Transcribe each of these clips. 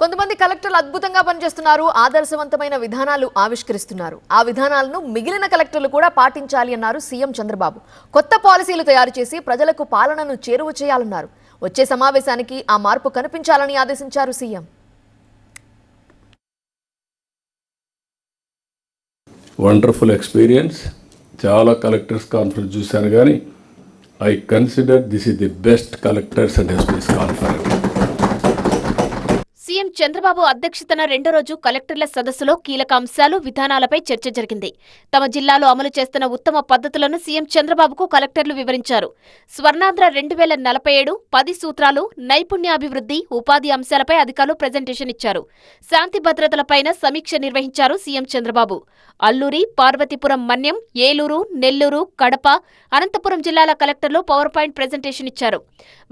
కొంతమంది కలెక్టర్లు అద్భుతంగా పనిచేస్తున్నారు, ఆదర్శవంతమైన విధానాలు ఆవిష్కరిస్తున్నారు. ఆ విధానాలను మిగిలిన కలెక్టర్లు కూడా పాటించాలి అన్నారు సీఎం చంద్రబాబు. కొత్త పాలసీలు తయారు చేసి ప్రజలకు పాలనను చేరువ చేయాలన్నారు. వచ్చే సమావేశానికి ఆ మార్పు కనిపించాలని ఆదేశించారు సీఎం. Wonderful experience. చాలా కలెక్టర్స్ కాన్ఫరెన్స్ చూశాను, కానీ I consider this is the best collectors and SP's conference. CM Chandrababu అధ్యక్షతన రెండో రోజు కలెక్టర్ల సదస్సులో కీలక అంశాలు, విధానాలపై చర్చ జరిగింది. తమ జిల్లాలో అమలు చేస్తున్న ఉత్తమ పద్ధతులను సీఎం చంద్రబాబుకు కలెక్టర్లు వివరించారు. స్వర్ణాంధ్ర 2047, 10 సూత్రాలు, నైపుణ్యాభివృద్ధి, ఉపాధి అంశాలపై అధికారులు ప్రెజెంటేషన్ ఇచ్చారు. శాంతి భద్రతలపైన సమీక్ష నిర్వహించారు సీఎం చంద్రబాబు. అల్లూరి, పార్వతీపురం మన్యం, ఏలూరు, నెల్లూరు, కడప, అనంతపురం జిల్లాల కలెక్టర్లు పవర్ పాయింట్ ప్రెజెంటేషన్ ఇచ్చారు.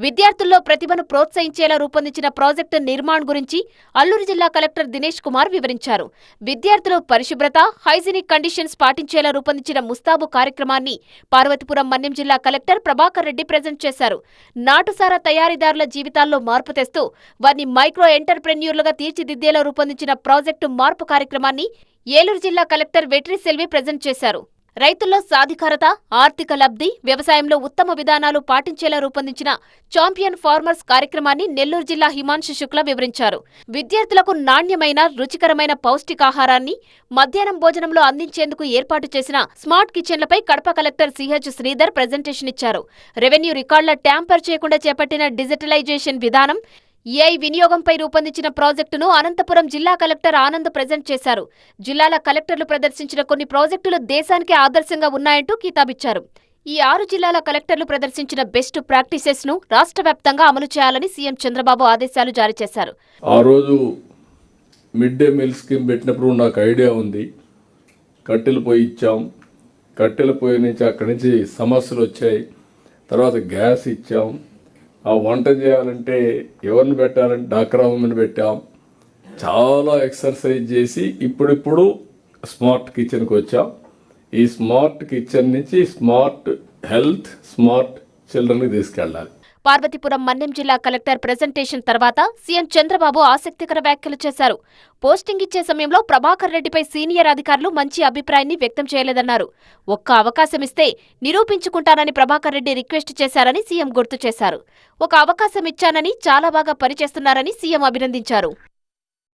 విద్యార్థుల్లో ప్రతిభను ప్రోత్సహించేలా రూపొందించిన ప్రాజెక్టు నిర్మాణ్ గురించి అల్లూరు జిల్లా కలెక్టర్ దినేష్ కుమార్ వివరించారు. విద్యార్థులు పరిశుభ్రత, హైజీనిక్ కండిషన్స్ పాటించేలా రూపొందించిన ముస్తాబు కార్యక్రమాన్ని పార్వతీపురం మన్యం జిల్లా కలెక్టర్ ప్రభాకర్ రెడ్డి ప్రెజెంట్ చేశారు. నాటుసారా తయారీదారుల జీవితాల్లో మార్పు తెస్తూ వారిని మైక్రో ఎంటర్ప్రెన్యూర్లుగా తీర్చిదిద్దేలా రూపొందించిన ప్రాజెక్టు మార్పు కార్యక్రమాన్ని ఏలూరు జిల్లా కలెక్టర్ వెట్రి సెల్వి ప్రెజెంట్ చేశారు. రైతుల్లో సాధికారత, ఆర్థిక లబ్ధి, వ్యవసాయంలో ఉత్తమ విధానాలు పాటించేలా రూపొందించిన ఛాంపియన్ ఫార్మర్స్ కార్యక్రమాన్ని నెల్లూరు జిల్లా హిమాంశు శుక్ల వివరించారు. విద్యార్థులకు నాణ్యమైన, రుచికరమైన పౌష్టికాహారాన్ని మధ్యాహ్నం భోజనంలో అందించేందుకు ఏర్పాటు చేసిన స్మార్ట్ కిచెన్లపై Kadapa collector CH Sridhar presentation ఇచ్చారు. రెవెన్యూ రికార్డుల ట్యాంపర్ చేయకుండా చేపట్టిన డిజిటలైజేషన్ విధానం, ఏఐ వినియోగంపై రూపొందించిన ప్రాజెక్టును అనంతపురం జిల్లా కలెక్టర్ ఆనంద్ ప్రెజెంట్ చేశారు. జిల్లాల కలెక్టర్లు ప్రదర్శించిన కొన్ని ప్రాజెక్టులు దేశానికే ఆదర్శంగా ఉన్నాయంటూ కితాబిచ్చారు. ఈ 6 జిల్లాల కలెక్టర్లు ప్రదర్శించిన బెస్ట్ ప్రాక్టీసెస్ ను రాష్ట్ర వ్యాప్తంగా అమలు చేయాలని సీఎం చంద్రబాబు ఆదేశాలు జారీ చేశారు. ఆ రోజు మిడ్ డే మీల్ స్కీమ్ పెట్టినప్పుడు నాకు ఐడియా ఉంది. కట్టెల పొయ్యి ఇచ్చాం. కట్టెల పొయ్యి నుంచి అక్కడి నుంచి సమస్యలు వచ్చాయి. తర్వాత గ్యాస్ ఇచ్చాం. ఆ వంట చేయాలంటే ఎవరిని పెట్టాలంటే డాక్రా ఉమెన్ పెట్టాం. చాలా ఎక్సర్సైజ్ చేసి ఇప్పుడిప్పుడు స్మార్ట్ కిచెన్కి వచ్చాం. ఈ స్మార్ట్ కిచెన్ నుంచి స్మార్ట్ హెల్త్, స్మార్ట్ చిల్డ్రన్కి తీసుకెళ్ళాలి. పార్వతీపురం మన్యం జిల్లా కలెక్టర్ ప్రెజెంటేషన్ తర్వాత సీఎం చంద్రబాబు ఆసక్తికర వ్యాఖ్యలు చేశారు. పోస్టింగ్ ఇచ్చే సమయంలో ప్రభాకర్ రెడ్డిపై సీనియర్ అధికారులు మంచి అభిప్రాయాన్ని వ్యక్తం చేయలేదన్నారు. ఒక్క అవకాశం ఇస్తే నిరూపించుకుంటానని ప్రభాకర్ రెడ్డి రిక్వెస్ట్ చేశారని సీఎం గుర్తు చేశారు. ఒక అవకాశం ఇచ్చానని, చాలా బాగా పనిచేస్తున్నారని సీఎం అభినందించారు.